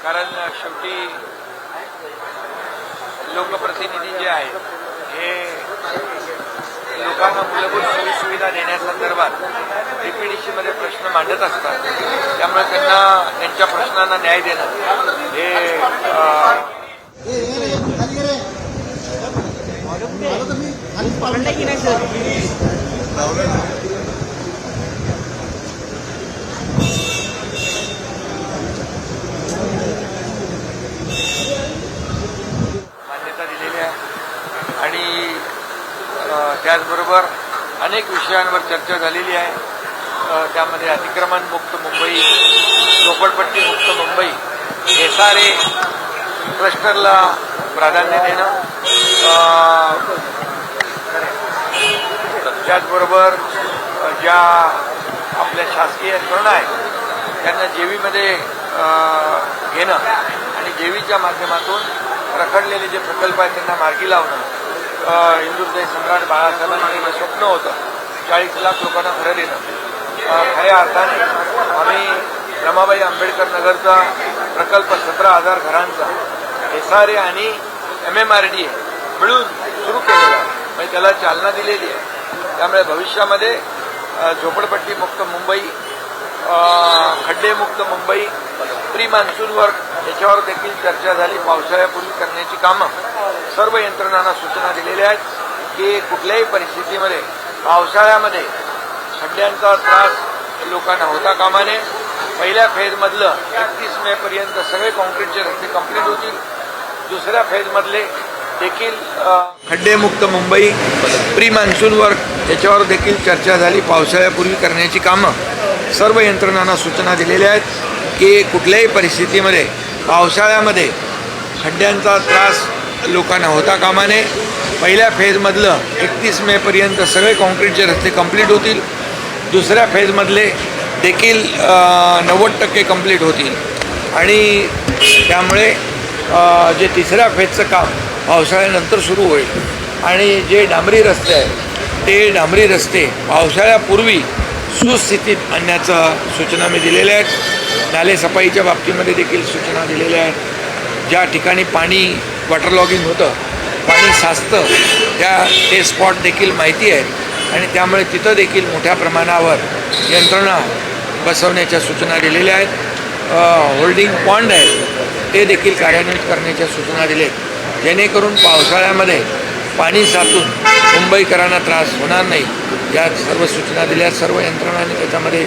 कारण शेवटी लोकप्रतिनिधी जे आहेत हे लोकांना मूलभूत सोयीसुविधा देण्यासंदर्भात डीपीडीसीमध्ये प्रश्न मांडत असतात. त्यामुळे त्यांना त्यांच्या प्रश्नांना न्याय देणं हे मान्यता दिलेली आहे. आणि त्याचबरोबर अनेक विषयांवर चर्चा झालेली आहे. त्यामध्ये अतिक्रमण मुक्त मुंबई, झोपडपट्टी मुक्त मुंबई, एसआरए क्लस्टरला प्राधान्य देणं, त्याचबरोबर ज्या आपल्या शासकीय यंत्रणा आहेत त्यांना जेवीमध्ये घेणं आणि जेवीच्या माध्यमातून रखडलेले जे प्रकल्प आहेत त्यांना मार्गी लावणं. हिंदुत्व सम्राट बाळासाहेबांचं जे स्वप्न होतं 40 लाख लोकांना घरं देणं, खऱ्या अर्थाने आम्ही रमाबाई आंबेडकर नगरचा प्रकल्प 17,000 घरांचा एसआरए आणि MMRDA मिळून सुरू केलेला आहे. म्हणजे त्याला चालना दिलेली आहे. त्यामुळे भविष्यामध्ये झोपडपट्टी मुक्त मुंबई, खड्डेमुक्त मुंबई, प्री मान्सून वर्क याच्यावर देखील चर्चा झाली. पावसाळ्यापूर्वी करण्याची कामं सर्व यंत्रणांना सूचना दिलेल्या आहेत की कुठल्याही परिस्थितीमध्ये पावसाळ्यामध्ये खड्ड्यांचा त्रास लोकांना होता कामा नये. पहिल्या फेजमधलं 31 मे पर्यंत सगळे कॉन्क्रीटचे रस्ते कंप्लीट होतील. दुसऱ्या फेजमधले देखील खड्डेमुक्त मुंबई, प्री मान्सून वर्क याच्यावर देखील चर्चा झाली. पावसाळ्यापूर्वी करण्याची कामं सर्व यंत्रणांना सूचना दिलेल्या आहेत की कुठल्याही परिस्थितीमध्ये पावसाळ्यामध्ये खड्ड्यांचा त्रास लोकांना होता कामा नये. पहिल्या फेजमधलं 31 मे पर्यंत सगळे कॉन्क्रीटचे रस्ते कंप्लीट होतील. दुसऱ्या फेजमधले देखील 90% कंप्लीट होतील. आणि त्यामुळे जे तिसऱ्या फेजचं काम पावसाळ्यानंतर सुरू होईल. आणि जे डांबरी रस्ते आहेत ते डांबरी रस्ते पावसाळ्यापूर्वी सुस्थितीत आणण्याच्या सूचना मी दिलेल्या आहेत. नालेसफाईच्या बाबतीमध्ये देखील सूचना दिलेल्या आहेत. ज्या ठिकाणी पाणी वॉटरलॉगिंग होतं, पाणी साचतं, ते स्पॉट देखील माहिती आहेत आणि त्यामुळे तिथं देखील मोठ्या प्रमाणावर यंत्रणा बसवण्याच्या सूचना दिलेल्या आहेत. होल्डिंग पॉन्ड आहेत ते देखील कार्यान्वित करण्याच्या सूचना दिल्या आहेत जेणेकरून पावसाळ्यामध्ये पाणी साचून मुंबईकरांना त्रास होणार नाही. या सर्व सूचना दिल्या. सर्व यंत्रणांनी त्याच्यामध्ये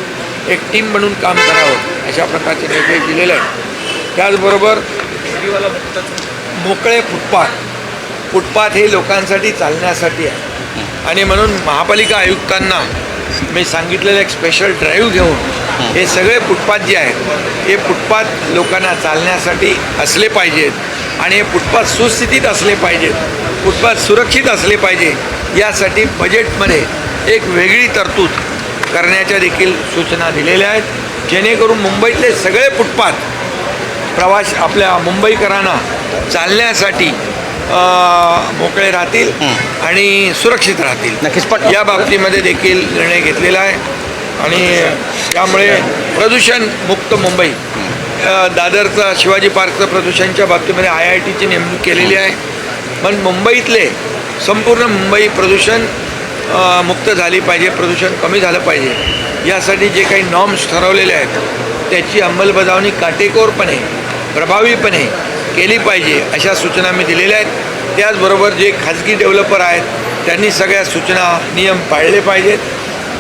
एक टीम बनून काम करावं अशा प्रकारचे निर्देश दिलेले आहेत. त्याचबरोबर मोकळे फुटपाथ हे लोकांसाठी चालण्यासाठी आहे आणि म्हणून महापालिका आयुक्तांना मी सांगितलेलं एक स्पेशल ड्राईव्ह घेऊन हे सगळे फुटपाथ जे आहेत हे फुटपाथ लोकांना चालण्यासाठी असले पाहिजेत आणि हे फुटपाथ सुस्थितीत असले पाहिजेत, फुटपाथ सुरक्षित असले पाहिजे. यासाठी बजेटमध्ये एक वेगळी तरतूद करण्याच्या देखील सूचना दिलेल्या आहेत जेणेकरून मुंबईतले सगळे फुटपाथ आपल्या मुंबईकरांना चालण्यासाठी मोकळे राहतील आणि सुरक्षित राहतील. नक्कीच. पण या बाबतीमध्ये देखील निर्णय घेतलेला आहे. आणि त्यामुळे प्रदूषण मुक्त मुंबई, दादरचा शिवाजी पार्कचं प्रदूषणच्या बाबतीमध्ये IITची नेमणूक केलेली आहे. पण मुंबईतले संपूर्ण मुंबई प्रदूषण मुक्त झाली पाहिजे, प्रदूषण कमी झालं पाहिजे. यासाठी जे काही नॉर्म्स ठरवलेले आहेत त्याची अंमलबजावणी काटेकोरपणे प्रभावीपणे केली पाहिजे अशा सूचना मी दिलेल्या आहेत. त्याचबरोबर जे खाजगी डेव्हलपर आहेत त्यांनी सगळ्या सूचना नियम पाळले पाहिजेत.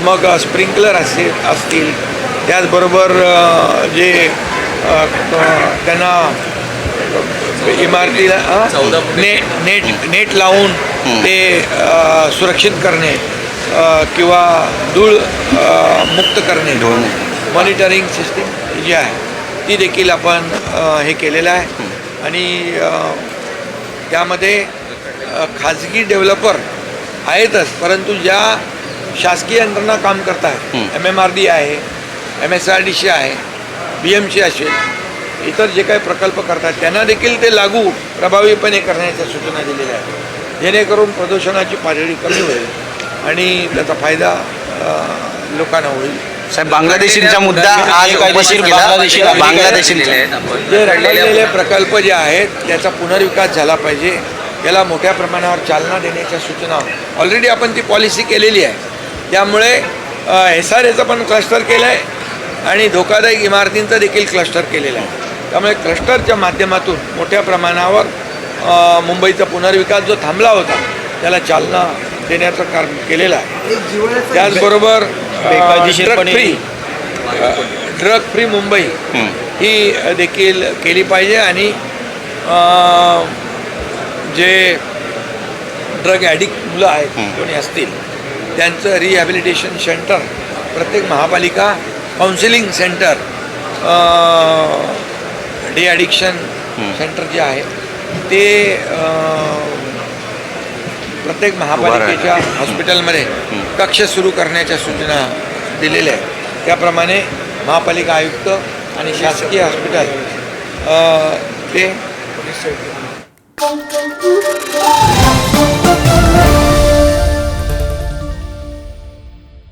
मग स्प्रिंकलर असतील, त्याचबरोबर जे त्यांना इमारतीला नेट लावून ते सुरक्षित करणे किंवा धूळ मुक्त करणे, मॉनिटरिंग सिस्टीम जी आहे ती देखील आपण हे केलेलं आहे. आणि त्यामध्ये खाजगी डेव्हलपर आहेतच, परंतु ज्या शासकीय यंत्रणा काम करत आहेत, MMRD आहे, MSRDC आहे, BMC असेल, इतर जे काही प्रकल्प करतात त्यांना देखील ते लागू प्रभावीपणे करण्याच्या सूचना दिलेल्या आहेत जेणेकरून प्रदूषणाची पातळी कमी होईल आणि त्याचा फायदा लोकांना होईल. साहेब, बांगलादेशींचा मुद्दा आज उपस्थित केला. बांगलादेशींचा जे रखडलेले प्रकल्प जे आहेत त्याचा पुनर्विकास झाला पाहिजे, याला मोठ्या प्रमाणावर चालना देण्याच्या सूचना ऑलरेडी आपण ती पॉलिसी केलेली आहे. त्यामुळे SRAचं पण क्लस्टर केलं आहे आणि धोकादायक इमारतींचं देखील क्लस्टर केलेलं आहे. त्यामुळे क्लस्टरच्या माध्यमातून मोठ्या प्रमाणावर मुंबईचा पुनर्विकास जो थांबला होता त्याला चालना देण्याचं काम केलेलं आहे. त्याचबरोबर ड्रग फ्री मुंबई ही देखील केली पाहिजे आणि जे ड्रग ॲडिक्ट मुलं आहेत कोणी असतील त्यांचं रिहॅबिलिटेशन सेंटर, प्रत्येक महापालिका counselling centre, D addiction centre जे आहे ते प्रत्येक महापालिकेच्या हॉस्पिटलमध्ये कक्ष सुरू करण्याच्या सूचना दिलेल्या आहेत. त्याप्रमाणे महापालिका आयुक्त आणि शासकीय हॉस्पिटल ते